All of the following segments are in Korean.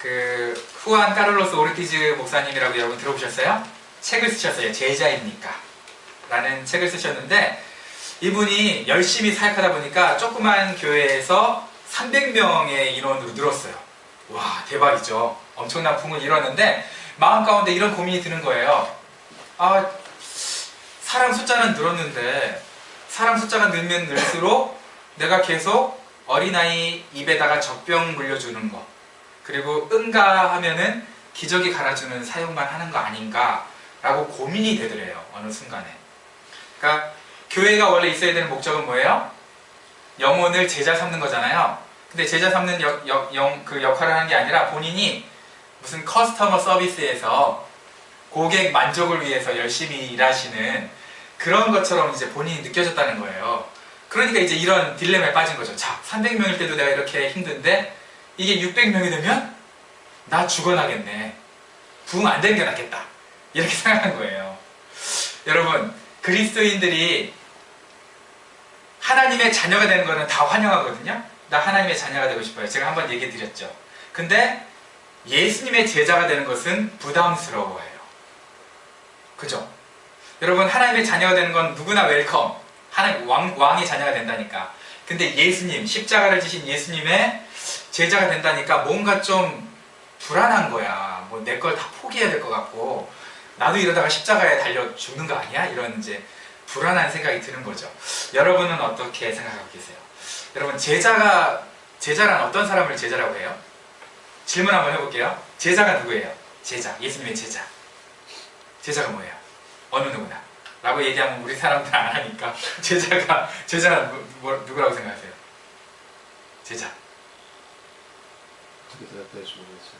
그 후안 카를로스 오르티즈 목사님이라고 여러분 들어보셨어요? 책을 쓰셨어요. 제자입니까? 라는 책을 쓰셨는데 이분이 열심히 사역하다 보니까 조그만 교회에서 300명의 인원으로 늘었어요. 와, 대박이죠. 엄청난 붐을 이뤘는데 마음 가운데 이런 고민이 드는 거예요. 아, 사람 숫자는 늘었는데 사람 숫자가 늘면 늘수록 내가 계속 어린아이 입에다가 젖병 물려주는 거, 그리고 응가하면은 기저귀 갈아주는 사용만 하는 거 아닌가 라고 고민이 되더래요. 어느 순간에. 그러니까 교회가 원래 있어야 되는 목적은 뭐예요? 영혼을 제자 삼는 거잖아요. 근데 제자 삼는 그 역할을 하는 게 아니라 본인이 무슨 커스터머 서비스에서 고객 만족을 위해서 열심히 일하시는 그런 것처럼 이제 본인이 느껴졌다는 거예요. 그러니까 이제 이런 딜레마에 빠진 거죠. 자, 300명일 때도 내가 이렇게 힘든데 이게 600명이 되면 나 죽어나겠네. 부흥 안 되는 게 낫겠다. 이렇게 생각한 거예요. 여러분, 그리스도인들이 하나님의 자녀가 되는 거는 다 환영하거든요. 나 하나님의 자녀가 되고 싶어요. 제가 한번 얘기 드렸죠. 근데 예수님의 제자가 되는 것은 부담스러워해요. 그죠? 여러분, 하나님의 자녀가 되는 건 누구나 웰컴. 하나님 왕의 자녀가 된다니까. 근데 예수님, 십자가를 지신 예수님의 제자가 된다니까 뭔가 좀 불안한 거야. 뭐 내 걸 다 포기해야 될 것 같고 나도 이러다가 십자가에 달려 죽는 거 아니야? 이런 이제 불안한 생각이 드는 거죠. 여러분은 어떻게 생각하고 계세요? 여러분, 제자란 어떤 사람을 제자라고 해요? 질문 한번 해볼게요. 제자가 누구예요? 제자, 예수님의 제자. 제자가 뭐예요? 어느 누구나 라고 얘기하면 우리 사람들 안 하니까 제자가 누구라고 생각하세요? 제자.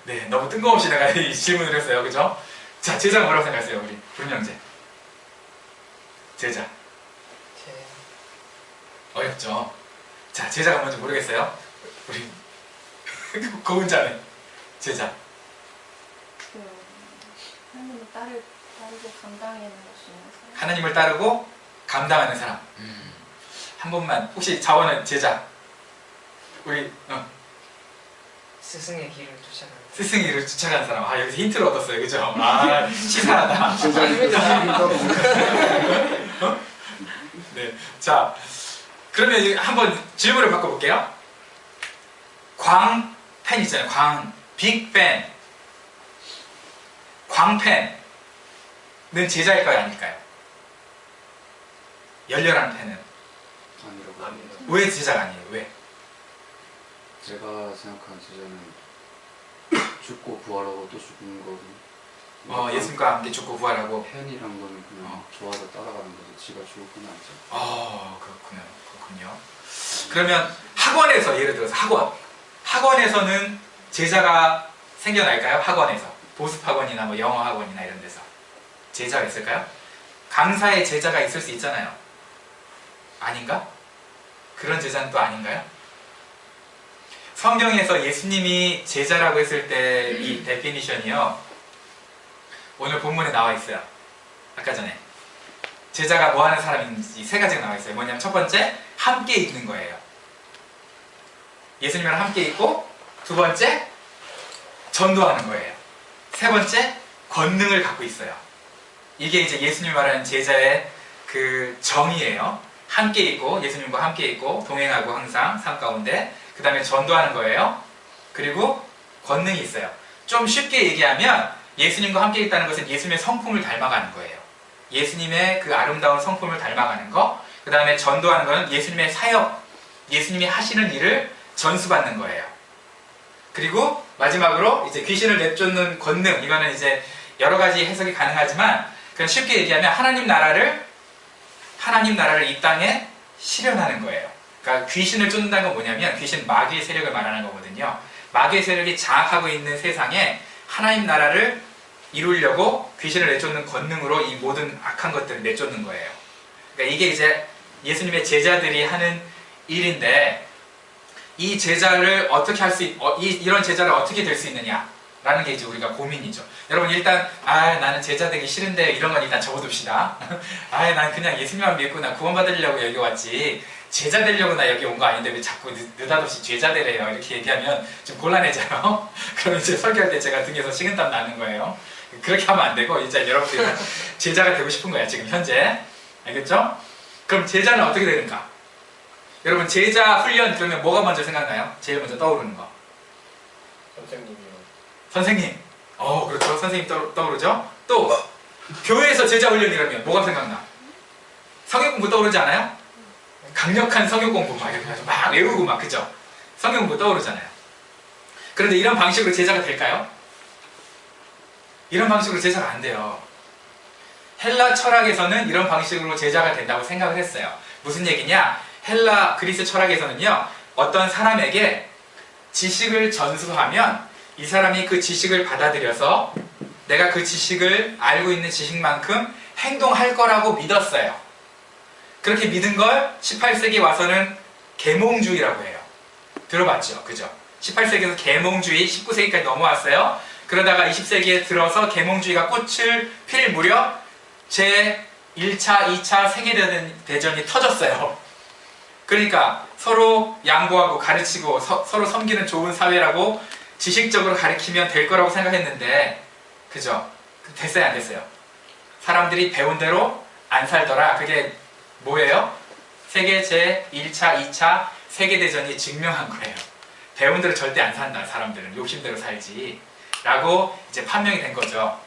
네, 너무 뜬금없이 내가 이 질문을 했어요. 그죠? 자, 제자가 뭐라고 생각하세요? 우리 불명제. 제자. 어렵죠? 자, 제자가 뭔지 모르겠어요? 우리 고은자는 제자. 하나님을 따르고 감당하는 것이 있는 사람. 하나님을 따르고 감당하는 사람. 한 번만. 혹시 자원은 제자. 우리 스승의 길을 쫓아가는 사람. 아, 여기서 힌트를 얻었어요. 그죠? 아, 치사하다. 네. 자, 그러면 한번 질문을 바꿔볼게요. 광팬 있잖아요. 빅팬. 광팬은 제자일까요? 아닐까요? 열렬한 팬은? 아니라고. 왜 제자가 아니에요? 왜? 제가 생각하는 제자는 죽고 부활하고 또 죽는 거고. 예수님과 함께 죽고 부활하고. 팬이란 거는 그냥 좋아서 따라가는 거지. 지가 죽을 건 아니죠. 그렇군요. 그러면 학원에서, 예를 들어서 학원에서는 제자가 생겨날까요? 학원에서. 보습 학원이나 뭐 영어 학원이나 이런 데서 제자가 있을까요? 강사의 제자가 있을 수 있잖아요. 아닌가? 그런 제자는 또 아닌가요? 성경에서 예수님이 제자라고 했을 때 이 데피니션이요, 오늘 본문에 나와 있어요. 아까 전에 제자가 뭐 하는 사람인지 세 가지가 나와 있어요. 뭐냐면 첫 번째, 함께 있는 거예요. 예수님이랑 함께 있고, 두 번째, 전도하는 거예요. 세 번째, 권능을 갖고 있어요. 이게 이제 예수님이 말하는 제자의 그 정의예요. 함께 있고, 예수님과 함께 있고, 동행하고 항상 삶 가운데. 그 다음에 전도하는 거예요. 그리고 권능이 있어요. 좀 쉽게 얘기하면 예수님과 함께 있다는 것은 예수님의 성품을 닮아가는 거예요. 예수님의 그 아름다운 성품을 닮아가는 거. 그 다음에 전도하는 것은 예수님의 사역, 예수님이 하시는 일을 전수받는 거예요. 그리고 마지막으로 이제 귀신을 내쫓는 권능, 이거는 이제 여러 가지 해석이 가능하지만 그냥 쉽게 얘기하면 하나님 나라를 이 땅에 실현하는 거예요. 그러니까 귀신을 쫓는다는 건 뭐냐면 귀신 마귀의 세력을 말하는 거거든요. 마귀의 세력이 장악하고 있는 세상에 하나님 나라를 이루려고 귀신을 내쫓는 권능으로 이 모든 악한 것들을 내쫓는 거예요. 그러니까 이게 이제 예수님의 제자들이 하는 일인데, 이 제자를 어떻게 이런 제자를 어떻게 될 수 있느냐라는 게 이제 우리가 고민이죠. 여러분, 일단 나는 제자 되기 싫은데 이런 건 일단 접어둡시다. 난 그냥 예수님만 믿고 나 구원받으려고 여기 왔지 제자 되려고 나 여기 온 거 아닌데 왜 자꾸 느닷없이 제자 되래요, 이렇게 얘기하면 좀 곤란해져요. 그럼 이제 설교할 때 제가 등에서 식은땀 나는 거예요. 그렇게 하면 안 되고 이제 여러분들이 제자가 되고 싶은 거야 지금 현재. 알겠죠? 그럼 제자는 어떻게 되는가? 여러분 제자 훈련 그러면 뭐가 먼저 생각나요? 제일 먼저 떠오르는 거. 선생님이요. 선생님. 그렇죠. 선생님 떠오르죠? 또 교회에서 제자 훈련이라면 뭐가 생각나? 성경 공부 떠오르지 않아요? 강력한 성경 공부 막 이렇게 해서 막 외우고 막 그죠? 성경 공부 떠오르잖아요. 그런데 이런 방식으로 제자가 될까요? 이런 방식으로 제자가 안 돼요. 헬라 철학에서는 이런 방식으로 제자가 된다고 생각을 했어요. 무슨 얘기냐? 헬라 그리스 철학에서는요, 어떤 사람에게 지식을 전수하면 이 사람이 그 지식을 받아들여서 내가 그 지식을 알고 있는 지식만큼 행동할 거라고 믿었어요. 그렇게 믿은 걸 18세기 와서는 계몽주의라고 해요. 들어봤죠? 그죠? 18세기에서 계몽주의, 19세기까지 넘어왔어요. 그러다가 20세기에 들어서 계몽주의가 꽃을 필 무렵 제1차, 2차 세계대전이 터졌어요. 그러니까 서로 양보하고 가르치고 서로 섬기는 좋은 사회라고 지식적으로 가르치면 될 거라고 생각했는데, 그죠? 됐어요, 안 됐어요? 사람들이 배운 대로 안 살더라. 그게 뭐예요? 세계 제1차, 2차 세계대전이 증명한 거예요. 배운 대로 절대 안 산다. 사람들은 욕심대로 살지 라고 이제 판명이 된 거죠.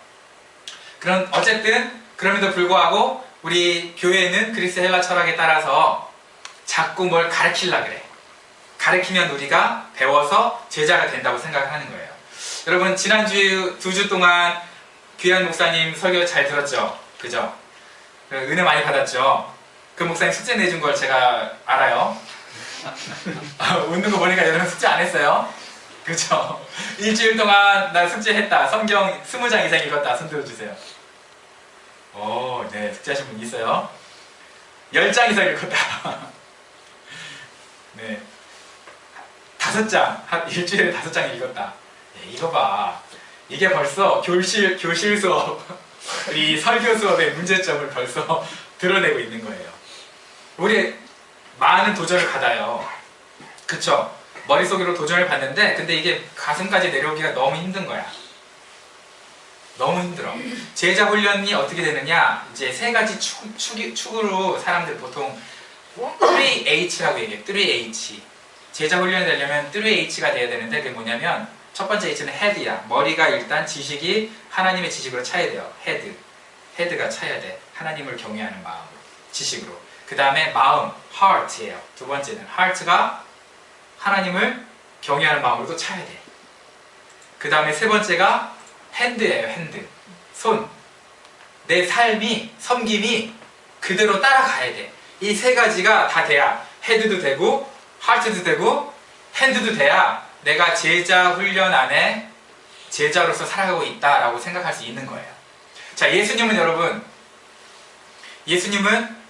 그럼 어쨌든 그럼에도 불구하고 우리 교회는 그리스 헬라 철학에 따라서 자꾸 뭘 가르치려고 그래. 가르치면 우리가 배워서 제자가 된다고 생각하는 거예요. 여러분 지난주 2주 동안 귀한 목사님 설교 잘 들었죠? 그죠? 은혜 많이 받았죠? 그 목사님 숙제 내준 걸 제가 알아요. 웃는 거 보니까 여러분 숙제 안 했어요? 그죠? 일주일 동안 나 숙제했다. 성경 20장 이상 읽었다. 손 들어주세요. 네, 숙제하신 분 있어요? 10장 이상 읽었다. 네, 5장, 일주일에 5장 읽었다. 네, 이거 봐. 이게 벌써 교실 수업, 우리 설교 수업의 문제점을 벌써 드러내고 있는 거예요. 우리 많은 도전을 받아요. 그쵸? 머릿속으로 도전을 받는데, 근데 이게 가슴까지 내려오기가 너무 힘든 거야. 너무 힘들어. 제자 훈련이 어떻게 되느냐? 이제 세 가지 축으로 사람들 보통 3H라고 얘기해요. 3H. 제자 훈련이 되려면 3H가 돼야 되는데, 그게 뭐냐면 첫 번째 H는 헤드야. 머리가 일단 지식이 하나님의 지식으로 차야 돼요. 헤드가 차야 돼. 하나님을 경외하는 마음으로, 지식으로. 그 다음에 마음, heart예요. 두 번째는 heart가 하나님을 경외하는 마음으로도 차야 돼. 그 다음에 세 번째가 핸드예요. 핸드, 손. 내 삶이, 섬김이 그대로 따라가야 돼. 이 세 가지가 다 돼야 헤드도 되고 하트도 되고 핸드도 돼야 내가 제자 훈련 안에 제자로서 살아가고 있다라고 생각할 수 있는 거예요. 자, 예수님은 여러분, 예수님은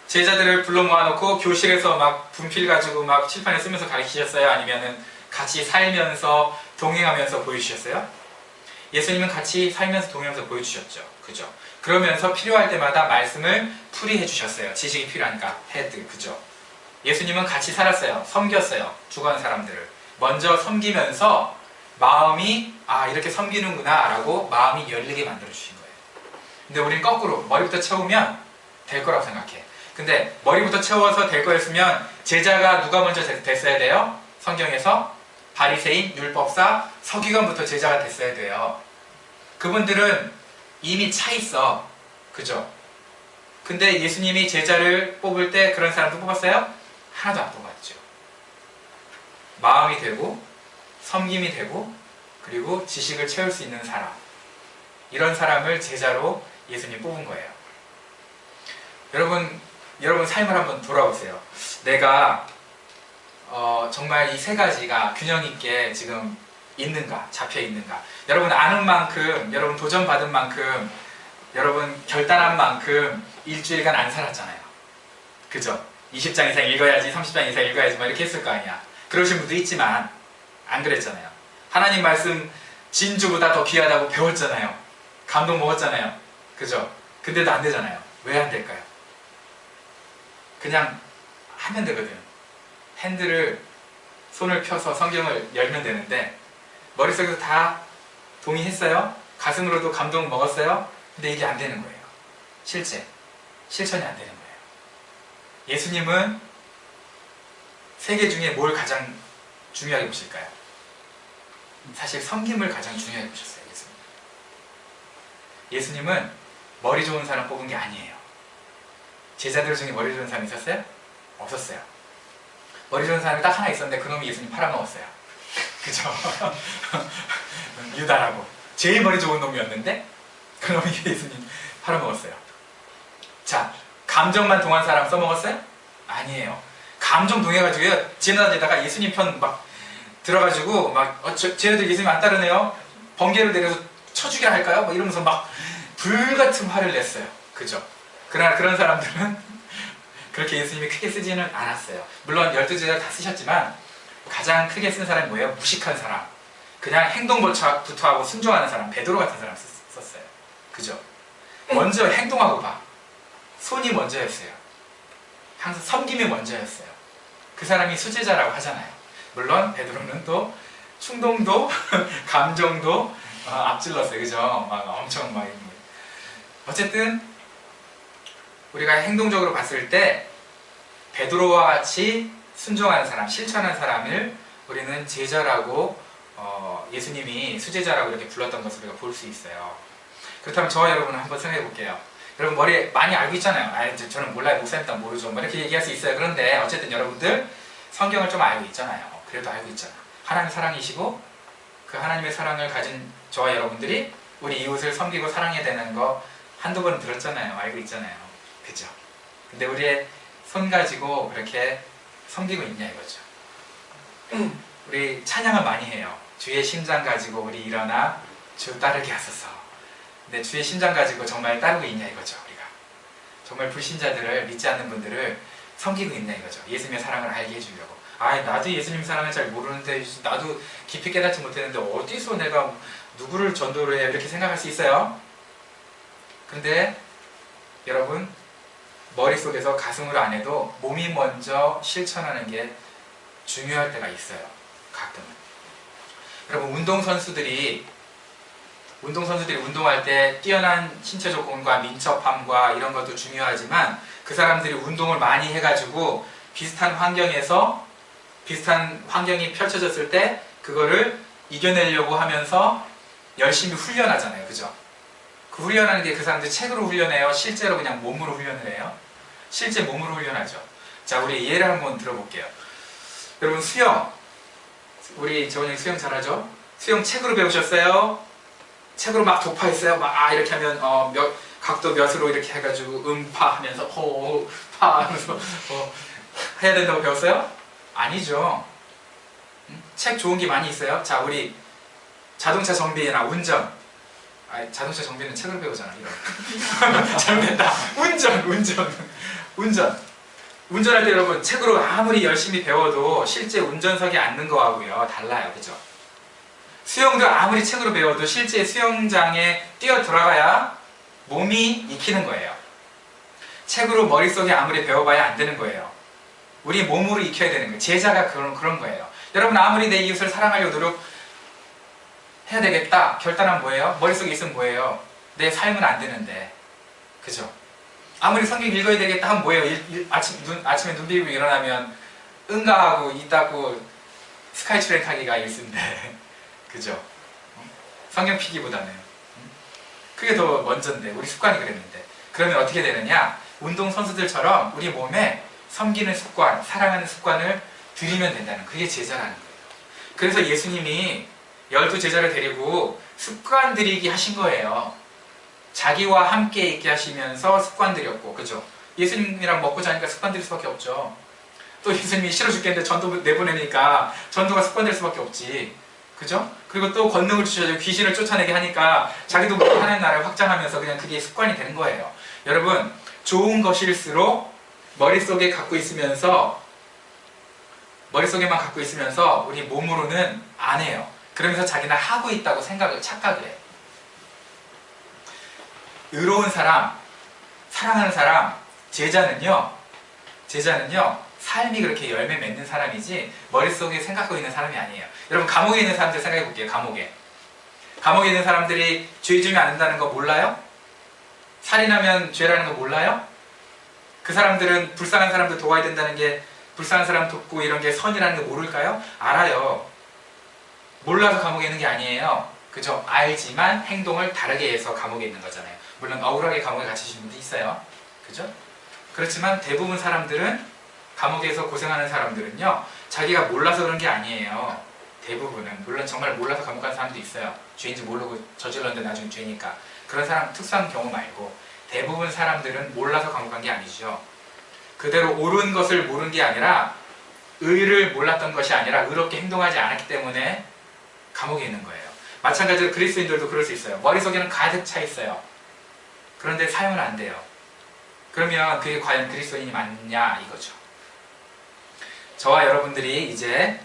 제자들을 불러 모아놓고 교실에서 막 분필 가지고 막 칠판에 쓰면서 가르치셨어요? 아니면은 같이 살면서 동행하면서 보여주셨어요? 예수님은 같이 살면서 동행하면서 보여주셨죠. 그죠? 그러면서 필요할 때마다 말씀을 풀이해 주셨어요. 지식이 필요하니까. 헤드, 그죠? 예수님은 같이 살았어요. 섬겼어요. 죽어가는 사람들을. 먼저 섬기면서 마음이 이렇게 섬기는구나 라고 마음이 열리게 만들어 주신 거예요. 근데 우리는 거꾸로 머리부터 채우면 될 거라고 생각해. 근데 머리부터 채워서 될 거였으면 제자가 누가 먼저 됐어야 돼요? 성경에서 바리새인, 율법사, 서기관부터 제자가 됐어야 돼요. 그분들은 이미 차 있어. 그죠? 근데 예수님이 제자를 뽑을 때 그런 사람도 뽑았어요? 하나도 안 뽑았죠. 마음이 되고 섬김이 되고 그리고 지식을 채울 수 있는 사람, 이런 사람을 제자로 예수님이 뽑은 거예요. 여러분 삶을 한번 돌아보세요. 내가 정말 이 세 가지가 균형 있게 지금 있는가, 잡혀 있는가. 여러분 아는 만큼, 여러분 도전받은 만큼, 여러분 결단한 만큼 일주일간 안 살았잖아요. 그죠? 20장 이상 읽어야지, 30장 이상 읽어야지 막 이렇게 했을 거 아니야. 그러신 분도 있지만 안 그랬잖아요. 하나님 말씀 진주보다 더 귀하다고 배웠잖아요. 감동 먹었잖아요. 그죠? 근데도 안 되잖아요. 왜 안 될까요? 그냥 하면 되거든. 핸들을, 손을 펴서 성경을 열면 되는데 머릿속에서 다 동의했어요. 가슴으로도 감동 먹었어요. 근데 이게 안 되는 거예요. 실천이 안 되는 거예요. 예수님은 세 개 중에 뭘 가장 중요하게 보실까요? 사실 섬김을 가장 중요하게 보셨어요. 예수님은 머리 좋은 사람 뽑은 게 아니에요. 제자들 중에 머리 좋은 사람 있었어요? 없었어요. 머리 좋은 사람이 딱 하나 있었는데 그놈이 예수님 팔아먹었어요. 그죠? 유다라고 제일 머리 좋은 놈이었는데 그놈이 예수님 팔아먹었어요. 자, 감정만 동한 사람 써먹었어요? 아니에요. 감정 동해가지고요, 지나다니다가 예수님 편 막 들어가지고 막 쟤네들 예수님 안 따르네요, 번개를 내려서 쳐주기라 할까요? 막 이러면서 막 불같은 화를 냈어요. 그죠? 그러나 그런 사람들은 그렇게 예수님이 크게 쓰지는 않았어요. 물론 12제자 다 쓰셨지만 가장 크게 쓴 사람이 뭐예요? 무식한 사람, 그냥 행동부터 하고 순종하는 사람, 베드로 같은 사람 썼어요. 그죠? 먼저 행동하고 봐. 손이 먼저였어요. 항상 섬김이 먼저였어요. 그 사람이 수제자라고 하잖아요. 물론 베드로는 또 충동도 감정도 앞질렀어요. 그죠? 막 엄청 막 어쨌든 우리가 행동적으로 봤을 때 베드로와 같이 순종하는 사람, 실천하는 사람을 우리는 제자라고 예수님이 수제자라고 이렇게 불렀던 것을 우리가 볼 수 있어요. 그렇다면 저와 여러분은 한번 생각해 볼게요. 여러분 머리 많이 알고 있잖아요. 저는 몰라요. 목사님 딱 모르죠. 뭐 이렇게 얘기할 수 있어요. 그런데 어쨌든 여러분들 성경을 좀 알고 있잖아요. 그래도 알고 있잖아. 하나님 사랑이시고 그 하나님의 사랑을 가진 저와 여러분들이 우리 이웃을 섬기고 사랑해야 되는 거 한두 번 들었잖아요. 알고 있잖아요. 그죠? 근데 우리의 손 가지고 그렇게 섬기고 있냐 이거죠. 우리 찬양을 많이 해요. 주의 심장 가지고 우리 일어나 주 따르게 하소서. 근데 주의 심장 가지고 정말 따르고 있냐 이거죠. 우리가 정말 불신자들을, 믿지 않는 분들을 섬기고 있냐 이거죠. 예수님의 사랑을 알게 해주려고. 나도 예수님 사랑을 잘 모르는데, 나도 깊이 깨닫지 못했는데 어디서 내가 누구를 전도를 해, 이렇게 생각할 수 있어요. 근데 여러분, 머릿속에서 가슴으로 안 해도 몸이 먼저 실천하는 게 중요할 때가 있어요. 가끔은. 여러분, 운동선수들이 운동할 때 뛰어난 신체 조건과 민첩함과 이런 것도 중요하지만 그 사람들이 운동을 많이 해가지고 비슷한 환경이 펼쳐졌을 때 그거를 이겨내려고 하면서 열심히 훈련하잖아요. 그죠? 그 훈련하는 게 그 사람들이 책으로 훈련해요? 실제로 그냥 몸으로 훈련을 해요? 실제 몸으로 훈련하죠. 자, 우리 예를 한번 들어볼게요. 여러분, 수영. 우리 재원이 수영 잘하죠? 수영 책으로 배우셨어요? 책으로 막 독파했어요? 막 이렇게 하면 각도 몇으로 이렇게 해가지고 음파 하면서 호파 하면서 해야 된다고 배웠어요? 아니죠. 책 좋은 게 많이 있어요. 자, 우리 자동차 정비나 운전. 자동차 정비는 책으로 배우잖아. 이런. 잘못했다. 운전할 때 여러분, 책으로 아무리 열심히 배워도 실제 운전석에 앉는 거하고요 달라요. 그죠? 수영도 아무리 책으로 배워도 실제 수영장에 뛰어 들어가야 몸이 익히는 거예요. 책으로 머릿속에 아무리 배워봐야 안 되는 거예요. 우리 몸으로 익혀야 되는 거예요. 제자가 그런 거예요. 여러분, 아무리 내 이웃을 사랑하려고 노력해야 되겠다 결단하면 뭐예요? 머릿속에 있으면 뭐예요? 내 삶은 안 되는데. 그죠? 아무리 성경 읽어야 되겠다 하면 뭐예요? 아침에 눈 비비고 일어나면 응가하고 이 닦고 스카이트랙 하기가 일수인데. 그죠? 성경 피기보다는 그게 더 먼저인데, 우리 습관이 그랬는데. 그러면 어떻게 되느냐? 운동선수들처럼 우리 몸에 섬기는 습관, 사랑하는 습관을 들이면 된다는, 그게 제자라는 거예요. 그래서 예수님이 12제자를 데리고 습관 들이기 하신 거예요. 자기와 함께 있게 하시면서 습관 들였고, 그죠? 예수님이랑 먹고 자니까 습관 들일 수밖에 없죠. 또 예수님이 싫어 죽겠는데 전도 내보내니까 전도가 습관 될 수밖에 없지. 그죠? 그리고 또 권능을 주셔서 귀신을 쫓아내게 하니까 자기도 모르게 하나님 나라를 확장하면서 그냥 그게 습관이 되는 거예요. 여러분, 좋은 것일수록 머릿속에만 갖고 있으면서 우리 몸으로는 안 해요. 그러면서 자기는 하고 있다고 착각을 해. 의로운 사람, 사랑하는 사람, 제자는요 삶이 그렇게 열매 맺는 사람이지 머릿속에 생각하고 있는 사람이 아니에요. 여러분 감옥에 있는 사람들 생각해 볼게요. 감옥에 있는 사람들이 죄 지으면 안 된다는 거 몰라요? 살인하면 죄라는 거 몰라요? 그 사람들은 불쌍한 사람들 도와야 된다는 게, 불쌍한 사람 돕고 이런 게 선이라는 거 모를까요? 알아요. 몰라서 감옥에 있는 게 아니에요. 그죠? 알지만 행동을 다르게 해서 감옥에 있는 거잖아요. 물론 억울하게 감옥에 갇히신 분도 있어요. 그죠? 그렇지만 대부분 사람들은, 감옥에서 고생하는 사람들은요, 자기가 몰라서 그런 게 아니에요. 대부분은. 물론 정말 몰라서 감옥 간 사람도 있어요. 죄인지 모르고 저질렀는데 나중에 죄니까. 그런 사람 특수한 경우 말고 대부분 사람들은 몰라서 감옥 간 게 아니죠. 그대로 옳은 것을 모른 게 아니라, 의를 몰랐던 것이 아니라 의롭게 행동하지 않았기 때문에 감옥에 있는 거예요. 마찬가지로 그리스도인들도 그럴 수 있어요. 머릿속에는 가득 차 있어요. 그런데 삶은 안 돼요. 그러면 그게 과연 그리스도인이 맞냐 이거죠. 저와 여러분들이 이제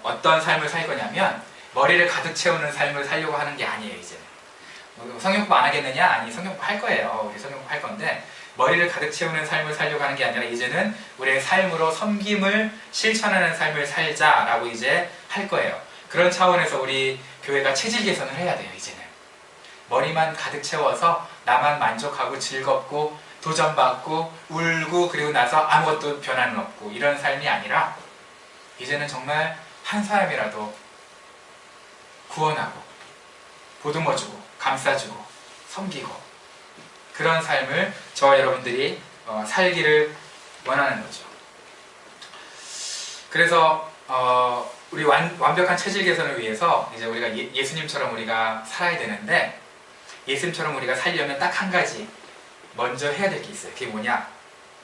어떤 삶을 살 거냐면, 머리를 가득 채우는 삶을 살려고 하는 게 아니에요. 이제는 성경공부 안 하겠느냐? 아니, 성경공부 할 거예요. 우리 성경공부 할 건데, 머리를 가득 채우는 삶을 살려고 하는 게 아니라 이제는 우리의 삶으로 섬김을 실천하는 삶을 살자라고 이제 할 거예요. 그런 차원에서 우리 교회가 체질 개선을 해야 돼요. 이제는 머리만 가득 채워서 나만 만족하고 즐겁고 도전받고 울고 그리고 나서 아무것도 변화는 없고 이런 삶이 아니라, 이제는 정말 한 사람이라도 구원하고 보듬어주고 감싸주고 섬기고, 그런 삶을 저와 여러분들이 살기를 원하는 거죠. 그래서 우리 완벽한 체질 개선을 위해서 이제 우리가 예수님처럼 우리가 살아야 되는데, 예수님처럼 우리가 살려면 딱 한 가지 먼저 해야 될 게 있어요. 그게 뭐냐?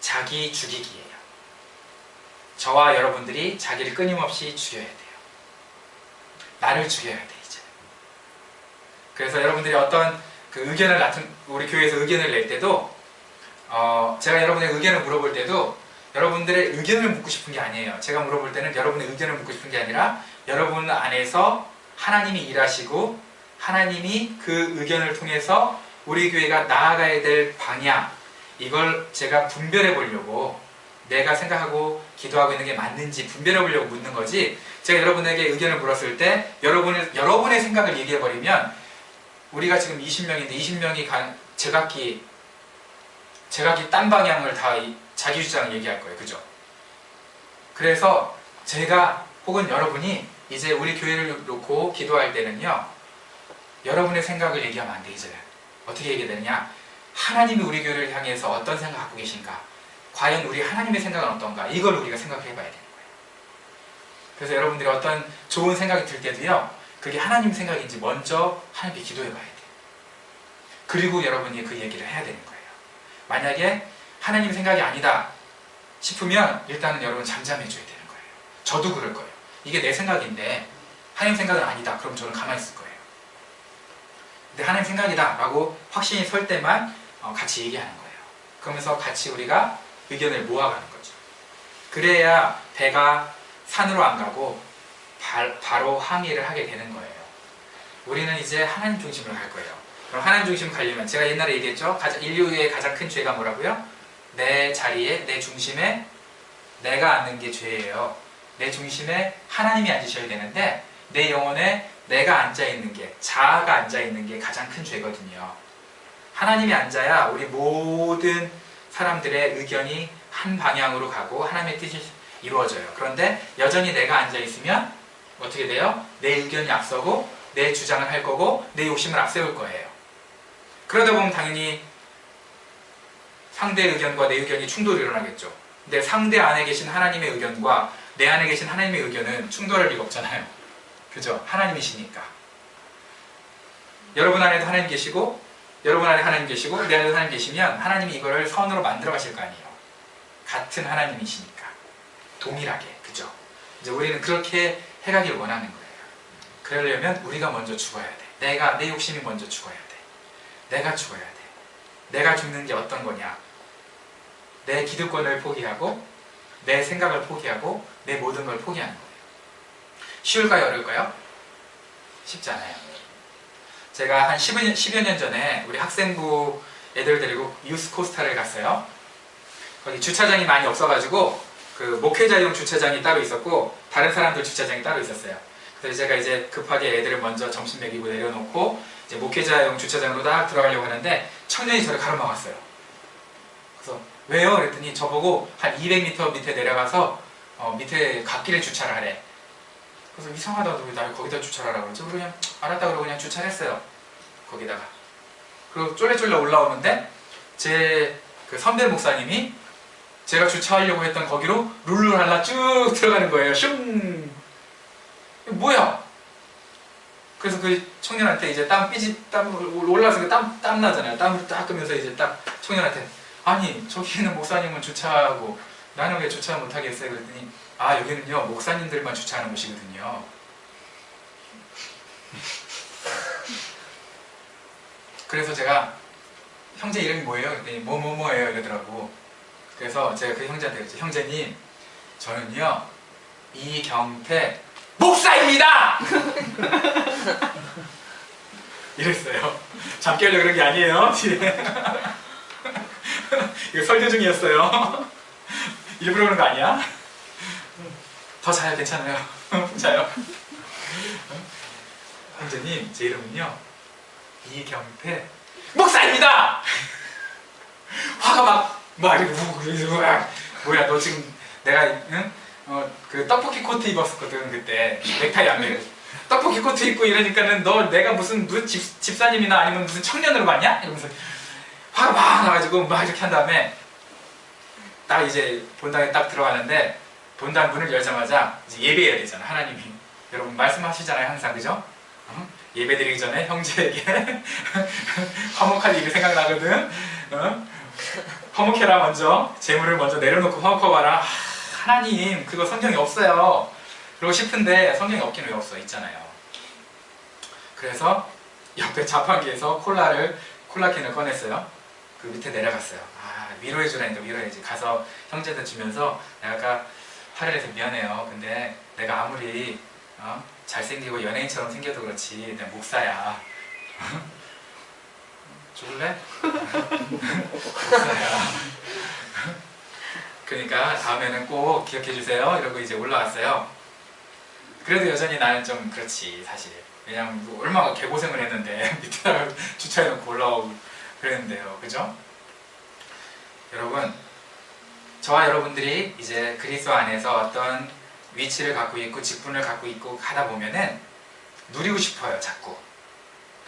자기 죽이기예요. 저와 여러분들이 자기를 끊임없이 죽여야 돼요. 나를 죽여야 돼 이제. 그래서 여러분들이 어떤 그 의견을 우리 교회에서 의견을 낼 때도, 제가 여러분의 의견을 물어볼 때도 여러분들의 의견을 묻고 싶은 게 아니에요. 제가 물어볼 때는 여러분의 의견을 묻고 싶은 게 아니라, 여러분 안에서 하나님이 일하시고 하나님이 그 의견을 통해서 우리 교회가 나아가야 될 방향, 이걸 제가 분별해 보려고, 내가 생각하고 기도하고 있는 게 맞는지 분별해 보려고 묻는 거지, 제가 여러분에게 의견을 물었을 때 여러분의 생각을 얘기해 버리면, 우리가 지금 20명인데 20명이 제각기 딴 방향을 다 자기 주장을 얘기할 거예요. 그죠? 그래서 제가 혹은 여러분이 이제 우리 교회를 놓고 기도할 때는요, 여러분의 생각을 얘기하면 안 돼. 이제는 어떻게 얘기되느냐? 하나님이 우리 교회를 향해서 어떤 생각 갖고 계신가? 과연 우리 하나님의 생각은 어떤가? 이걸 우리가 생각해 봐야 되는 거예요. 그래서 여러분들이 어떤 좋은 생각이 들 때도요, 그게 하나님 생각인지 먼저 하나님께 기도해 봐야 돼요. 그리고 여러분이 그 얘기를 해야 되는 거예요. 만약에 하나님 생각이 아니다 싶으면 일단은 여러분 잠잠해줘야 되는 거예요. 저도 그럴 거예요. 이게 내 생각인데 하나님 생각은 아니다. 그럼 저는 가만히 있을 거예요. 근데 하나님 생각이다 라고 확신이 설 때만 같이 얘기하는 거예요. 그러면서 같이 우리가 의견을 모아가는 거죠. 그래야 배가 산으로 안 가고 바로 항해를 하게 되는 거예요. 우리는 이제 하나님 중심으로 갈 거예요. 그럼 하나님 중심으로 가려면, 제가 옛날에 얘기했죠. 인류의 가장 큰 죄가 뭐라고요? 내 자리에, 내 중심에 내가 앉는 게 죄예요. 내 중심에 하나님이 앉으셔야 되는데, 내 영혼에 내가 앉아있는 게, 자아가 앉아있는 게 가장 큰 죄거든요. 하나님이 앉아야 우리 모든 사람들의 의견이 한 방향으로 가고 하나님의 뜻이 이루어져요. 그런데 여전히 내가 앉아있으면 어떻게 돼요? 내 의견이 앞서고 내 주장을 할 거고 내 욕심을 앞세울 거예요. 그러다 보면 당연히 상대 의견과 내 의견이 충돌이 일어나겠죠. 근데 상대 안에 계신 하나님의 의견과 내 안에 계신 하나님의 의견은 충돌할 리가 없잖아요. 그죠? 하나님이시니까. 여러분 안에도 하나님 계시고, 여러분 안에 하나님 계시고, 내 안에도 하나님 계시면 하나님이 이거를 선으로 만들어 가실 거 아니에요. 같은 하나님이시니까. 동일하게. 그죠? 이제 우리는 그렇게 해가길 원하는 거예요. 그러려면 우리가 먼저 죽어야 돼. 내 욕심이 먼저 죽어야 돼. 내가 죽어야 돼. 내가 죽는 게 어떤 거냐? 내 기득권을 포기하고, 내 생각을 포기하고, 내 모든 걸 포기하는 거예요. 쉬울까요? 어려울까요? 쉽지 않아요. 제가 한 10여 년 전에 우리 학생부 애들 데리고 유스코스타를 갔어요. 거기 주차장이 많이 없어가지고 그 목회자용 주차장이 따로 있었고 다른 사람들 주차장이 따로 있었어요. 그래서 제가 이제 급하게 애들을 먼저 점심 먹이고 내려놓고 이제 목회자용 주차장으로 딱 들어가려고 하는데 청년이 저를 가로막았어요. 그래서 왜요? 그랬더니 저보고 한 200m 밑에 내려가서 밑에 갓길에 주차를 하래. 그래서 이상하다, 너 왜 날 거기다 주차를 하라고 그러지? 그냥 알았다 그러고 그냥 주차를 했어요. 거기다가. 그리고 쫄래쫄래 올라오는데 제 그 선배 목사님이 제가 주차하려고 했던 거기로 룰루랄라 쭉 들어가는 거예요. 슝! 뭐야? 그래서 그 청년한테 이제 땀 올라서 땀 나잖아요. 땀을 닦으면서 이제 딱 청년한테, 아니 저기는 목사님은 주차하고 나는 왜 주차 못하게 했어요? 그랬더니, 아 여기는요 목사님들만 주차하는 곳이거든요. 그래서 제가 형제 이름이 뭐예요? 그랬더니 뭐예요? 이러더라고. 그래서 제가 그 형제한테 그랬죠. 형제님, 저는요 이경태 목사입니다! 이랬어요. 잠 깨려고 그런 게 아니에요. 이거 설교 중이었어요. 일부러 그런 거 아니야? 더 자요. 괜찮아요. 자요. 형제님, 제 이름은요 이경태 목사입니다! 화가 막 이렇게 뭐야 너 지금 내가 응? 그 떡볶이 코트 입었었거든 그때. 넥타이 안 매고 떡볶이 코트 입고 이러니까는 너 내가 무슨 집사님이나 아니면 무슨 청년으로 봤냐? 이러면서 화가 막 나가지고 막 이렇게 한 다음에 딱 이제 본당에 딱 들어가는데 본당 문을 열자마자 이제 예배해야 되잖아. 하나님이 여러분 말씀하시잖아요 항상, 그죠? 예배 드리기 전에 형제에게 화목할 일이 생각나거든. 화목해라. 먼저 재물을 먼저 내려놓고 화목하고 와라. 하나님 그거 성경에 없어요. 그러고 싶은데 성경에 없긴 왜 없어? 있잖아요. 그래서 옆에 자판기에서 콜라캔을 꺼냈어요. 그 밑에 내려갔어요. 아 위로해주라니까 위로해야지. 가서 형제들 주면서 내가 아까 화를 내서 미안해요. 근데 내가 아무리 잘생기고 연예인처럼 생겨도 그렇지 내가 목사야. 죽을래? 목사야. 그러니까 다음에는 꼭 기억해주세요. 이러고 이제 올라왔어요. 그래도 여전히 나는 좀 그렇지 사실. 왜냐면 뭐 얼마나 개고생을 했는데 밑에다가 주차해놓고 올라오고 그랬는데요. 그죠? 여러분, 저와 여러분들이 이제 그리스도 안에서 어떤 위치를 갖고 있고 직분을 갖고 있고 하다 보면은 누리고 싶어요. 자꾸.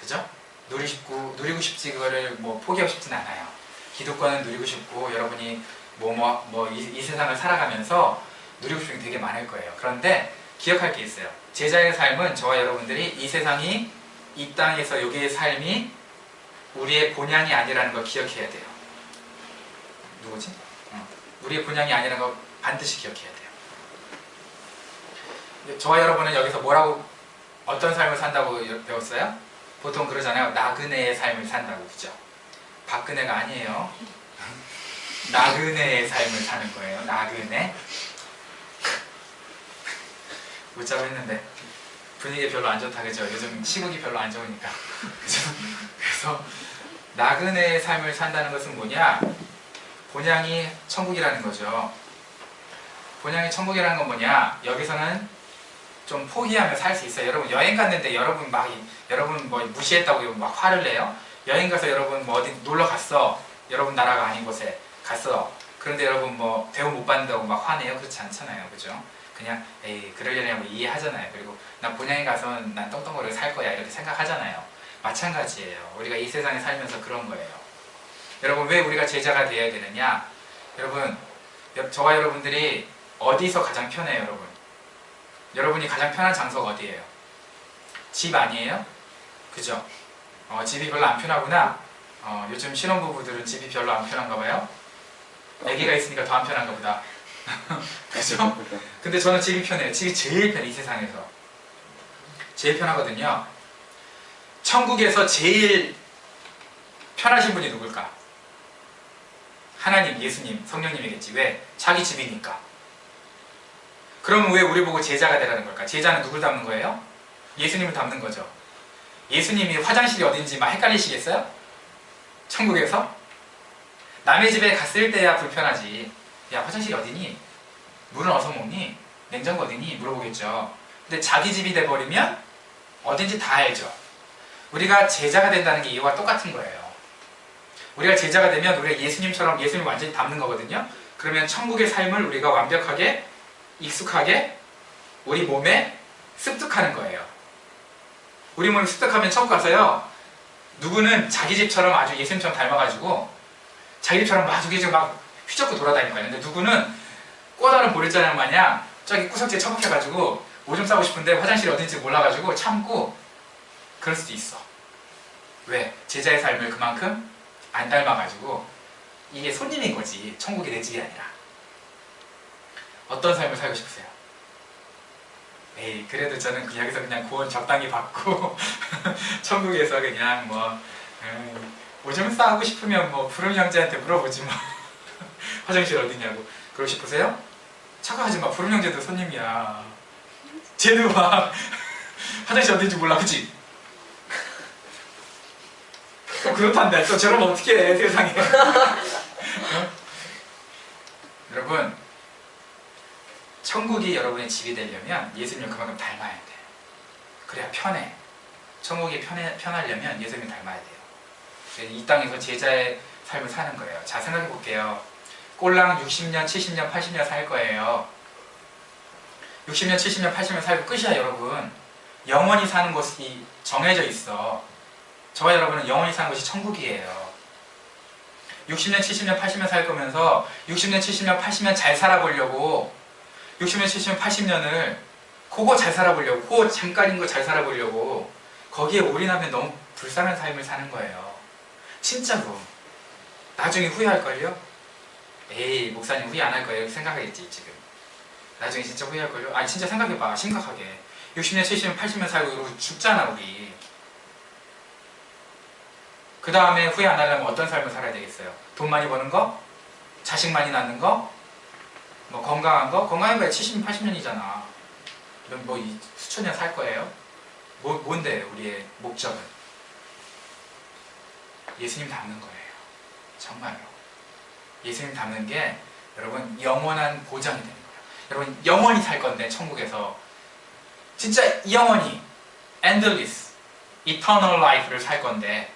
그죠? 누리고 싶지 그거를 뭐 포기하고 싶진 않아요. 기득권은 누리고 싶고 여러분이 이 세상을 살아가면서 누리고 싶은 게 되게 많을 거예요. 그런데 기억할 게 있어요. 제자의 삶은 저와 여러분들이 이 세상이 이 땅에서 여기의 삶이 우리의 본향이 아니라는 걸 기억해야 돼요. 누구지? 우리의 본향이 아니라는 걸 반드시 기억해야 돼요. 저와 여러분은 여기서 어떤 삶을 산다고 배웠어요? 보통 그러잖아요. 나그네의 삶을 산다고. 그죠? 박근혜가 아니에요. 나그네의 삶을 사는 거예요. 나그네. 웃자고 했는데 분위기 별로 안 좋다. 그죠? 요즘 시국이 별로 안 좋으니까. 그죠? 그래서 나그네의 삶을 산다는 것은 뭐냐? 본향이 천국이라는 거죠. 본향이 천국이라는 건 뭐냐? 여기서는 좀 포기하며 살 수 있어요. 여러분 여행 갔는데 여러분 뭐 무시했다고 막 화를 내요? 여행 가서 여러분 뭐 어디 놀러 갔어. 여러분 나라가 아닌 곳에 갔어. 그런데 여러분 뭐 대우 못 받는다고 막 화내요? 그렇지 않잖아요. 그죠? 그냥 에이 그러려냐고 이해하잖아요. 그리고 나 본향에 가서 난 떵떵거리고 살 거야 이렇게 생각하잖아요. 마찬가지예요. 우리가 이 세상에 살면서 그런 거예요. 여러분 왜 우리가 제자가 되어야 되느냐? 여러분 저와 여러분들이 어디서 가장 편해요? 여러분이 가장 편한 장소가 어디예요? 집 아니에요? 그죠? 집이 별로 안 편하구나. 요즘 신혼부부들은 집이 별로 안 편한가 봐요. 아기가 있으니까 더 안 편한가 보다. 그죠? 근데 저는 집이 편해요. 집이 제일 편해. 이 세상에서 제일 편하거든요. 천국에서 제일 편하신 분이 누굴까? 하나님, 예수님, 성령님이겠지. 왜? 자기 집이니까. 그러면 왜 우리 보고 제자가 되라는 걸까? 제자는 누굴 닮는 거예요? 예수님을 닮는 거죠. 예수님이 화장실이 어딘지 막 헷갈리시겠어요? 천국에서? 남의 집에 갔을 때야 불편하지. 야 화장실이 어디니? 물은 어디서 먹니? 냉장고 어디니? 물어보겠죠. 근데 자기 집이 돼버리면 어딘지 다 알죠. 우리가 제자가 된다는 게 이와 똑같은 거예요. 우리가 제자가 되면 우리가 예수님처럼 예수님을 완전히 닮는 거거든요. 그러면 천국의 삶을 우리가 완벽하게 익숙하게 우리 몸에 습득하는 거예요. 우리 몸에 습득하면 천국 가서요, 누구는 자기 집처럼 아주 예수님처럼 닮아가지고 자기 집처럼 막 저기 막 휘젓고 돌아다닐 거예요. 근데 누구는 꼬다른 보리자랑 마냥 저기 구석지에 처박혀가지고 오줌 싸고 싶은데 화장실이 어딘지 몰라가지고 참고 그럴 수도 있어. 왜? 제자의 삶을 그만큼 안 닮아가지고 이게 손님인 거지 천국이 내 집이 아니라. 어떤 삶을 살고 싶으세요? 에이, 그래도 저는 여기서 그냥 구원 적당히 받고 천국에서 그냥 뭐 오줌 싸고 싶으면 뭐 부름 형제한테 물어보지 뭐 화장실 어디냐고. 그러고 싶으세요? 착각하지 마. 부름 형제도 손님이야. 쟤도 막 화장실 어딘지 몰라, 그치? 또 그렇단데 또 저러면 어떻게 해 세상에. 여러분, 천국이 여러분의 집이 되려면 예수님을 그만큼 닮아야 돼. 그래야 편해. 천국이 편하려면 예수님을 닮아야 돼요. 이 땅에서 제자의 삶을 사는 거예요. 자, 생각해 볼게요. 꼴랑 60년, 70년, 80년 살 거예요. 60년, 70년, 80년 살고 끝이야, 여러분. 영원히 사는 곳이 정해져 있어. 저와 여러분은 영원히 사는 곳이 천국이에요. 60년, 70년, 80년 살 거면서 60년, 70년, 80년 잘 살아보려고 60년, 70년, 80년을 그거 잘 살아보려고, 그거 잠깐인 거 잘 살아보려고 거기에 올인하면 너무 불쌍한 삶을 사는 거예요. 진짜로. 나중에 후회할걸요? 에이, 목사님 후회 안 할 거예요. 이렇게 생각하겠지, 지금. 나중에 진짜 후회할걸요? 아니, 진짜 생각해봐. 심각하게. 60년, 70년, 80년 살고 이러고 죽잖아, 우리. 그 다음에 후회 안 하려면 어떤 삶을 살아야 되겠어요? 돈 많이 버는 거? 자식 많이 낳는 거? 뭐 건강한 거? 건강한 거야 70년, 80년이잖아. 그럼 뭐 수천 년 살 거예요? 뭔데 우리의 목적은? 예수님 닮는 거예요. 정말로. 예수님 닮는 게 여러분 영원한 보장이 되는 거예요. 여러분 영원히 살 건데 천국에서 진짜 영원히 endless, eternal life를 살 건데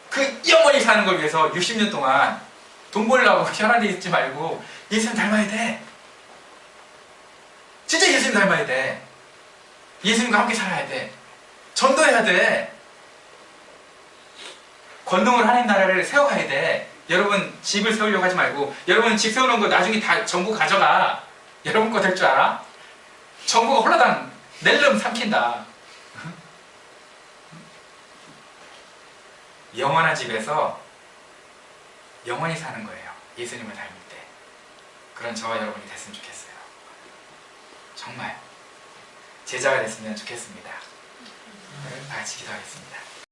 그 영원히 사는 걸 위해서 60년 동안 돈 벌려고 현안에 있지 말고 예수님 닮아야 돼. 진짜 예수님 닮아야 돼. 예수님과 함께 살아야 돼. 전도해야 돼. 권능을 하나님 나라를 세워가야 돼. 여러분 집을 세우려고 하지 말고 여러분 집 세우는 거 나중에 다 정부 가져가. 여러분 거 될 줄 알아? 정부가 홀라당 낼름 삼킨다. 영원한 집에서 영원히 사는 거예요. 예수님을 닮을 때. 그런 저와 여러분이 됐으면 좋겠어요. 정말 제자가 됐으면 좋겠습니다. 다 같이 기도하겠습니다.